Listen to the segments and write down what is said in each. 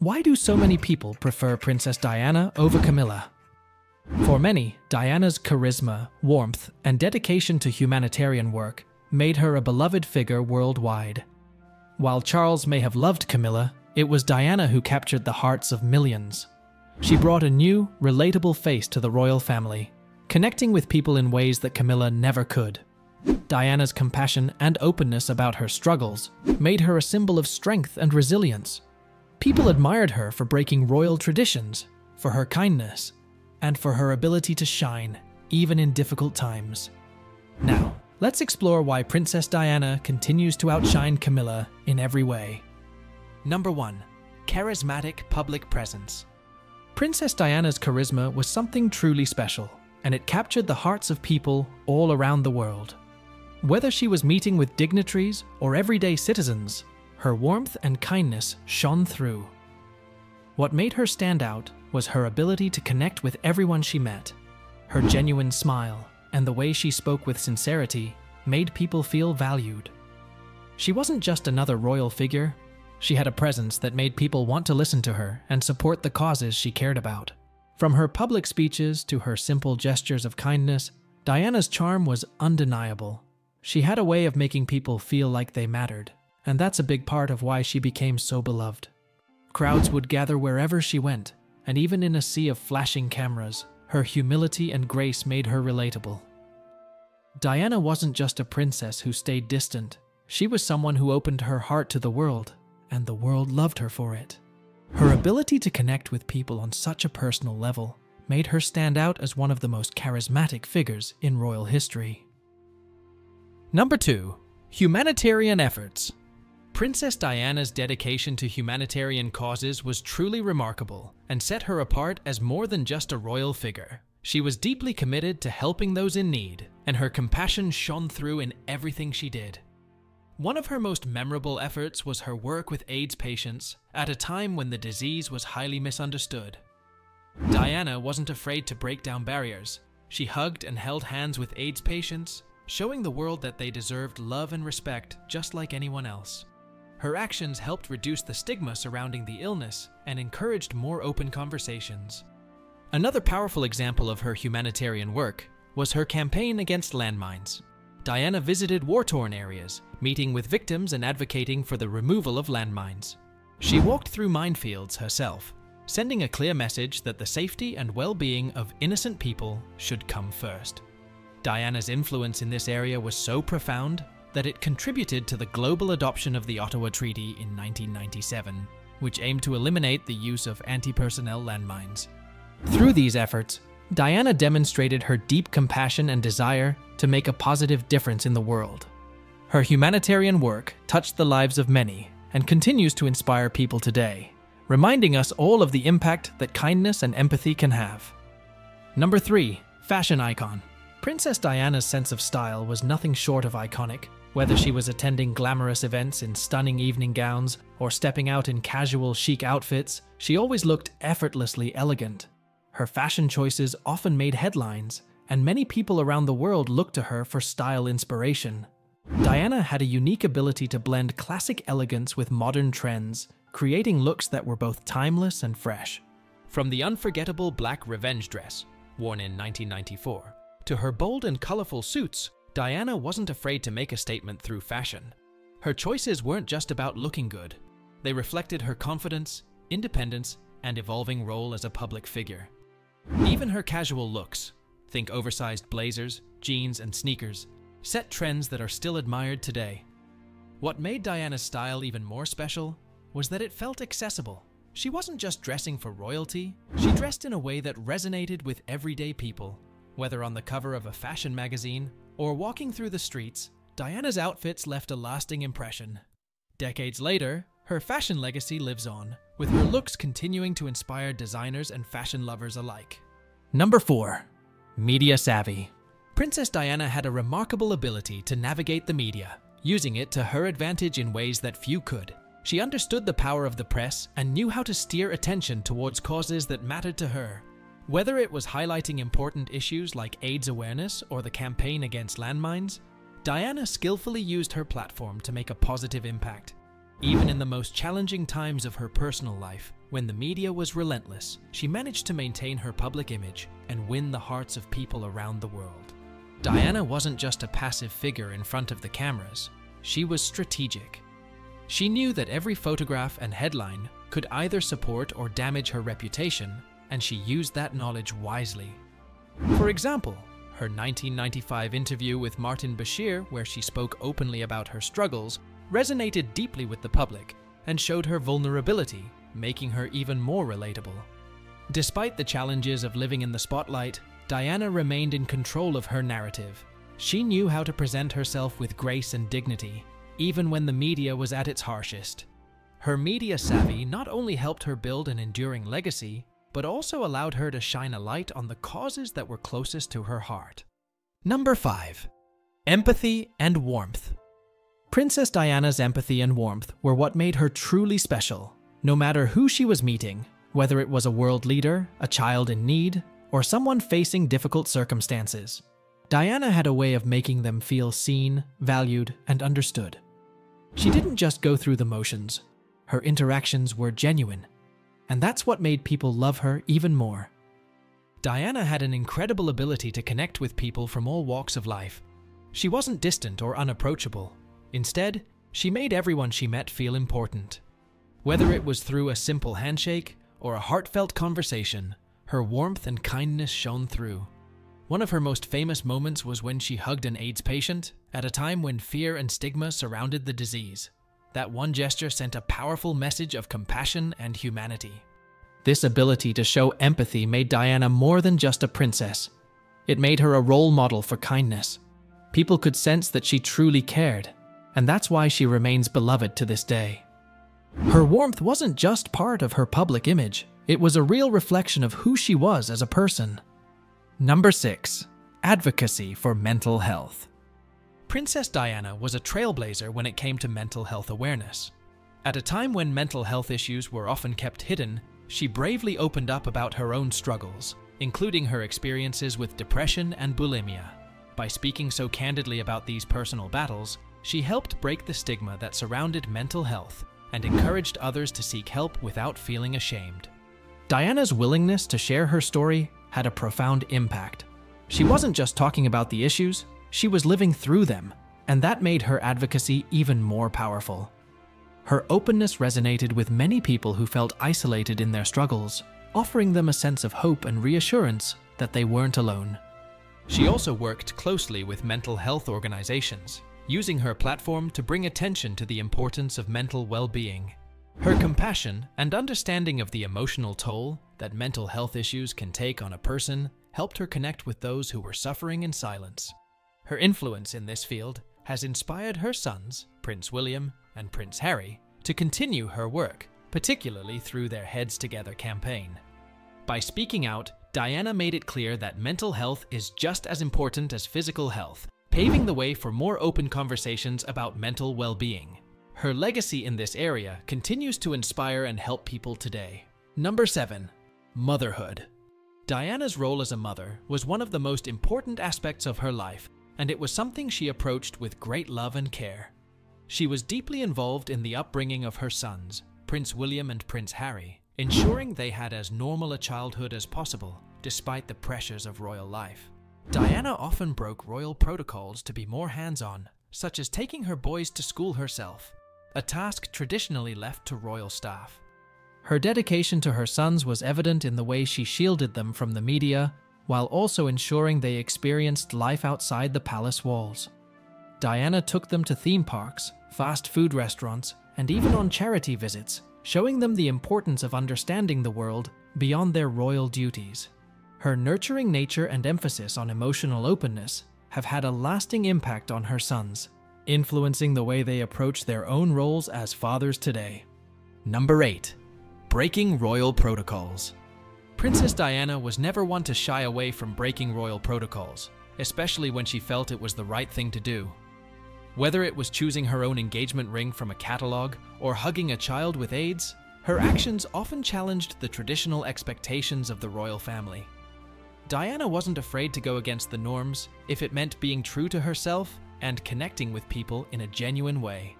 Why do so many people prefer Princess Diana over Camilla? For many, Diana's charisma, warmth, and dedication to humanitarian work made her a beloved figure worldwide. While Charles may have loved Camilla, it was Diana who captured the hearts of millions. She brought a new, relatable face to the royal family, connecting with people in ways that Camilla never could. Diana's compassion and openness about her struggles made her a symbol of strength and resilience. People admired her for breaking royal traditions, for her kindness, and for her ability to shine, even in difficult times. Now, let's explore why Princess Diana continues to outshine Camilla in every way. Number 1. Charismatic Public Presence. Princess Diana's charisma was something truly special, and it captured the hearts of people all around the world. Whether she was meeting with dignitaries or everyday citizens, her warmth and kindness shone through. What made her stand out was her ability to connect with everyone she met. Her genuine smile and the way she spoke with sincerity made people feel valued. She wasn't just another royal figure. She had a presence that made people want to listen to her and support the causes she cared about. From her public speeches to her simple gestures of kindness, Diana's charm was undeniable. She had a way of making people feel like they mattered, and that's a big part of why she became so beloved. Crowds would gather wherever she went, and even in a sea of flashing cameras, her humility and grace made her relatable. Diana wasn't just a princess who stayed distant. She was someone who opened her heart to the world, and the world loved her for it. Her ability to connect with people on such a personal level made her stand out as one of the most charismatic figures in royal history. Number 2. Humanitarian Efforts. Princess Diana's dedication to humanitarian causes was truly remarkable and set her apart as more than just a royal figure. She was deeply committed to helping those in need, and her compassion shone through in everything she did. One of her most memorable efforts was her work with AIDS patients at a time when the disease was highly misunderstood. Diana wasn't afraid to break down barriers. She hugged and held hands with AIDS patients, showing the world that they deserved love and respect just like anyone else. Her actions helped reduce the stigma surrounding the illness and encouraged more open conversations. Another powerful example of her humanitarian work was her campaign against landmines. Diana visited war-torn areas, meeting with victims and advocating for the removal of landmines. She walked through minefields herself, sending a clear message that the safety and well-being of innocent people should come first. Diana's influence in this area was so profound that it contributed to the global adoption of the Ottawa Treaty in 1997, which aimed to eliminate the use of anti-personnel landmines. Through these efforts, Diana demonstrated her deep compassion and desire to make a positive difference in the world. Her humanitarian work touched the lives of many and continues to inspire people today, reminding us all of the impact that kindness and empathy can have. Number 3. Fashion icon. Princess Diana's sense of style was nothing short of iconic. Whether she was attending glamorous events in stunning evening gowns or stepping out in casual, chic outfits, she always looked effortlessly elegant. Her fashion choices often made headlines, and many people around the world looked to her for style inspiration. Diana had a unique ability to blend classic elegance with modern trends, creating looks that were both timeless and fresh. From the unforgettable black revenge dress, worn in 1994, to her bold and colorful suits, Diana wasn't afraid to make a statement through fashion. Her choices weren't just about looking good. They reflected her confidence, independence, and evolving role as a public figure. Even her casual looks, think oversized blazers, jeans, and sneakers, set trends that are still admired today. What made Diana's style even more special was that it felt accessible. She wasn't just dressing for royalty, she dressed in a way that resonated with everyday people. Whether on the cover of a fashion magazine or walking through the streets, Diana's outfits left a lasting impression. Decades later, her fashion legacy lives on, with her looks continuing to inspire designers and fashion lovers alike. Number 4. Media savvy. Princess Diana had a remarkable ability to navigate the media, using it to her advantage in ways that few could. She understood the power of the press and knew how to steer attention towards causes that mattered to her. Whether it was highlighting important issues like AIDS awareness or the campaign against landmines, Diana skillfully used her platform to make a positive impact. Even in the most challenging times of her personal life, When the media was relentless, she managed to maintain her public image and win the hearts of people around the world. Diana wasn't just a passive figure in front of the cameras. She was strategic. She knew that every photograph and headline could either support or damage her reputation, and she used that knowledge wisely. For example, her 1995 interview with Martin Bashir, where she spoke openly about her struggles, resonated deeply with the public and showed her vulnerability, making her even more relatable. Despite the challenges of living in the spotlight, Diana remained in control of her narrative. She knew how to present herself with grace and dignity, even when the media was at its harshest. Her media savvy not only helped her build an enduring legacy, but also allowed her to shine a light on the causes that were closest to her heart. Number 5. Empathy and warmth. Princess Diana's empathy and warmth were what made her truly special. No matter who she was meeting, whether it was a world leader, a child in need, or someone facing difficult circumstances, Diana had a way of making them feel seen, valued, and understood. She didn't just go through the motions. Her interactions were genuine, and that's what made people love her even more. Diana had an incredible ability to connect with people from all walks of life. She wasn't distant or unapproachable. Instead, she made everyone she met feel important. Whether it was through a simple handshake or a heartfelt conversation, her warmth and kindness shone through. One of her most famous moments was when she hugged an AIDS patient at a time when fear and stigma surrounded the disease. That one gesture sent a powerful message of compassion and humanity. This ability to show empathy made Diana more than just a princess. It made her a role model for kindness. People could sense that she truly cared, and that's why she remains beloved to this day. Her warmth wasn't just part of her public image. It was a real reflection of who she was as a person. Number 6. Advocacy for mental health. Princess Diana was a trailblazer when it came to mental health awareness. At a time when mental health issues were often kept hidden, she bravely opened up about her own struggles, including her experiences with depression and bulimia. By speaking so candidly about these personal battles, she helped break the stigma that surrounded mental health and encouraged others to seek help without feeling ashamed. Diana's willingness to share her story had a profound impact. She wasn't just talking about the issues, she was living through them, and that made her advocacy even more powerful. Her openness resonated with many people who felt isolated in their struggles, offering them a sense of hope and reassurance that they weren't alone. She also worked closely with mental health organizations, using her platform to bring attention to the importance of mental well-being. Her compassion and understanding of the emotional toll that mental health issues can take on a person helped her connect with those who were suffering in silence. Her influence in this field has inspired her sons, Prince William and Prince Harry, to continue her work, particularly through their Heads Together campaign. By speaking out, Diana made it clear that mental health is just as important as physical health, paving the way for more open conversations about mental well-being. Her legacy in this area continues to inspire and help people today. Number 7. Motherhood. Diana's role as a mother was one of the most important aspects of her life, and it was something she approached with great love and care. She was deeply involved in the upbringing of her sons, Prince William and Prince Harry, ensuring they had as normal a childhood as possible, despite the pressures of royal life. Diana often broke royal protocols to be more hands-on, such as taking her boys to school herself, a task traditionally left to royal staff. Her dedication to her sons was evident in the way she shielded them from the media, while also ensuring they experienced life outside the palace walls. Diana took them to theme parks, fast food restaurants, and even on charity visits, showing them the importance of understanding the world beyond their royal duties. Her nurturing nature and emphasis on emotional openness have had a lasting impact on her sons, influencing the way they approach their own roles as fathers today. Number 8. Breaking royal protocols. Princess Diana was never one to shy away from breaking royal protocols, especially when she felt it was the right thing to do. Whether it was choosing her own engagement ring from a catalog or hugging a child with AIDS, her actions often challenged the traditional expectations of the royal family. Diana wasn't afraid to go against the norms if it meant being true to herself and connecting with people in a genuine way.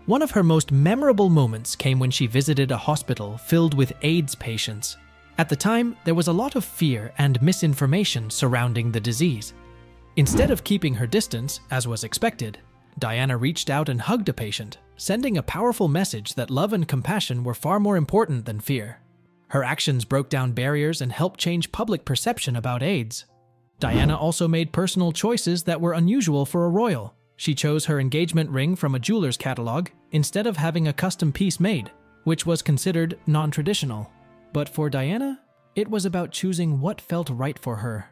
One of her most memorable moments came when she visited a hospital filled with AIDS patients. At the time, there was a lot of fear and misinformation surrounding the disease. Instead of keeping her distance, as was expected, Diana reached out and hugged a patient, sending a powerful message that love and compassion were far more important than fear. Her actions broke down barriers and helped change public perception about AIDS. Diana also made personal choices that were unusual for a royal. She chose her engagement ring from a jeweler's catalog instead of having a custom piece made, which was considered non-traditional. But for Diana, it was about choosing what felt right for her.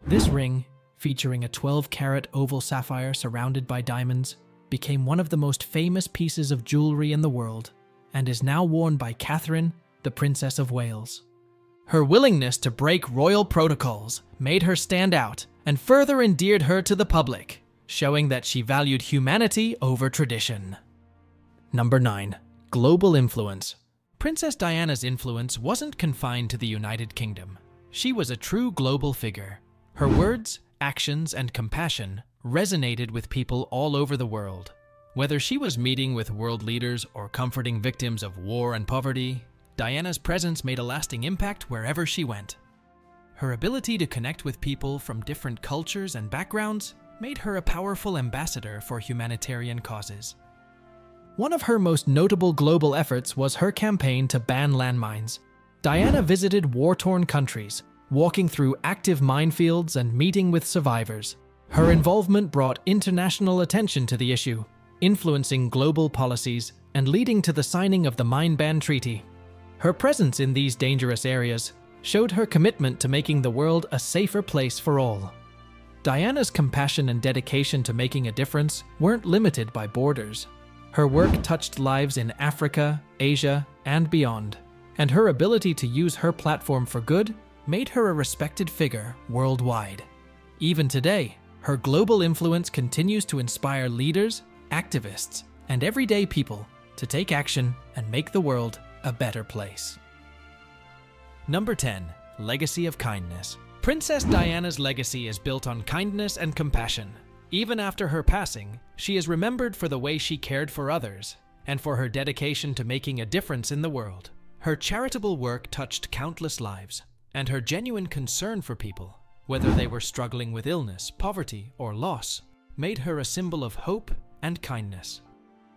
This ring, featuring a 12-carat oval sapphire surrounded by diamonds, became one of the most famous pieces of jewelry in the world and is now worn by Catherine, the Princess of Wales. Her willingness to break royal protocols made her stand out and further endeared her to the public, showing that she valued humanity over tradition. Number 9. Global influence. Princess Diana's influence wasn't confined to the United Kingdom. She was a true global figure. Her words, actions, and compassion resonated with people all over the world. Whether she was meeting with world leaders or comforting victims of war and poverty, Diana's presence made a lasting impact wherever she went. Her ability to connect with people from different cultures and backgrounds made her a powerful ambassador for humanitarian causes. One of her most notable global efforts was her campaign to ban landmines. Diana visited war-torn countries, walking through active minefields and meeting with survivors. Her involvement brought international attention to the issue, influencing global policies and leading to the signing of the Mine Ban Treaty. Her presence in these dangerous areas showed her commitment to making the world a safer place for all. Diana's compassion and dedication to making a difference weren't limited by borders. Her work touched lives in Africa, Asia, and beyond, and her ability to use her platform for good made her a respected figure worldwide. Even today, her global influence continues to inspire leaders, activists, and everyday people to take action and make the world a better place. Number 10. Legacy of kindness. Princess Diana's legacy is built on kindness and compassion. Even after her passing, she is remembered for the way she cared for others and for her dedication to making a difference in the world. Her charitable work touched countless lives, and her genuine concern for people, whether they were struggling with illness, poverty, or loss, made her a symbol of hope and kindness.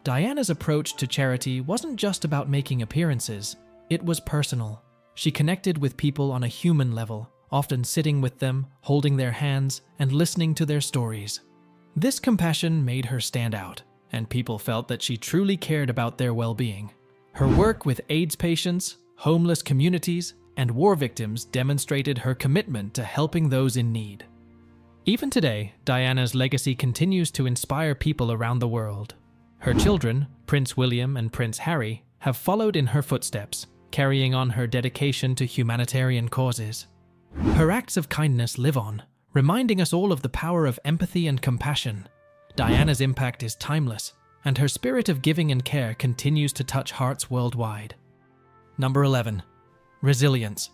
Diana's approach to charity wasn't just about making appearances, it was personal. She connected with people on a human level, often sitting with them, holding their hands, and listening to their stories. This compassion made her stand out, and people felt that she truly cared about their well-being. Her work with AIDS patients, homeless communities, and war victims demonstrated her commitment to helping those in need. Even today, Diana's legacy continues to inspire people around the world. Her children, Prince William and Prince Harry, have followed in her footsteps, carrying on her dedication to humanitarian causes. Her acts of kindness live on, reminding us all of the power of empathy and compassion. Diana's impact is timeless, and her spirit of giving and care continues to touch hearts worldwide. Number 11. Resilience.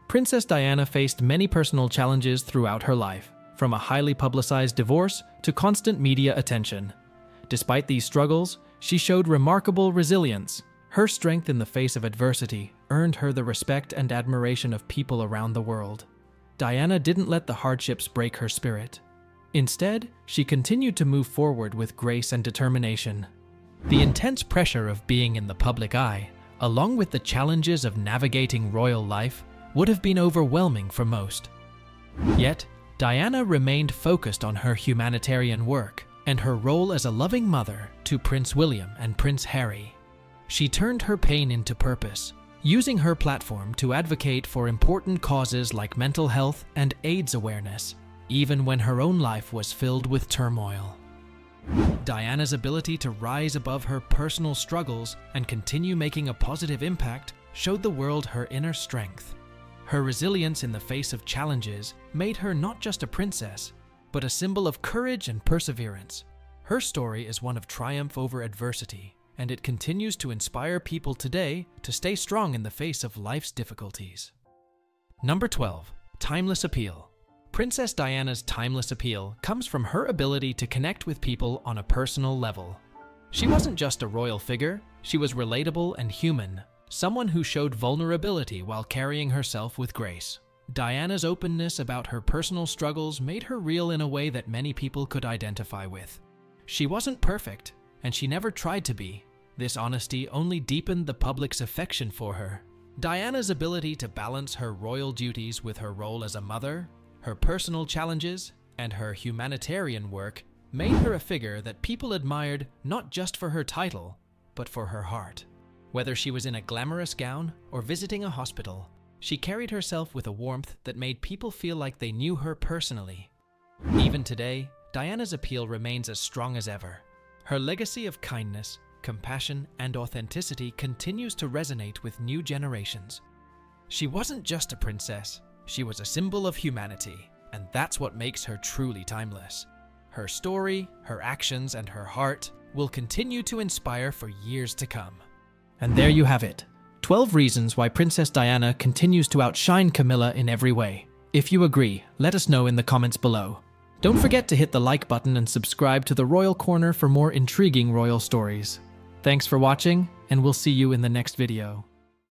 Princess Diana faced many personal challenges throughout her life, from a highly publicized divorce to constant media attention. Despite these struggles, she showed remarkable resilience. Her strength in the face of adversity earned her the respect and admiration of people around the world. Diana didn't let the hardships break her spirit. Instead, she continued to move forward with grace and determination. The intense pressure of being in the public eye, along with the challenges of navigating royal life, would have been overwhelming for most. Yet, Diana remained focused on her humanitarian work and her role as a loving mother to Prince William and Prince Harry. She turned her pain into purpose, using her platform to advocate for important causes like mental health and AIDS awareness, even when her own life was filled with turmoil. Diana's ability to rise above her personal struggles and continue making a positive impact showed the world her inner strength. Her resilience in the face of challenges made her not just a princess, but a symbol of courage and perseverance. Her story is one of triumph over adversity, and it continues to inspire people today to stay strong in the face of life's difficulties. Number 12. Timeless appeal. Princess Diana's timeless appeal comes from her ability to connect with people on a personal level. She wasn't just a royal figure, she was relatable and human, someone who showed vulnerability while carrying herself with grace. Diana's openness about her personal struggles made her real in a way that many people could identify with. She wasn't perfect, and she never tried to be. This honesty only deepened the public's affection for her. Diana's ability to balance her royal duties with her role as a mother, her personal challenges, and her humanitarian work made her a figure that people admired not just for her title, but for her heart. Whether she was in a glamorous gown or visiting a hospital, she carried herself with a warmth that made people feel like they knew her personally. Even today, Diana's appeal remains as strong as ever. Her legacy of kindness, compassion, and authenticity continues to resonate with new generations. She wasn't just a princess, she was a symbol of humanity, and that's what makes her truly timeless. Her story, her actions, and her heart will continue to inspire for years to come. And there you have it. 12 reasons why Princess Diana continues to outshine Camilla in every way. If you agree, let us know in the comments below. Don't forget to hit the like button and subscribe to the Royal Corner for more intriguing royal stories. Thanks for watching, and we'll see you in the next video.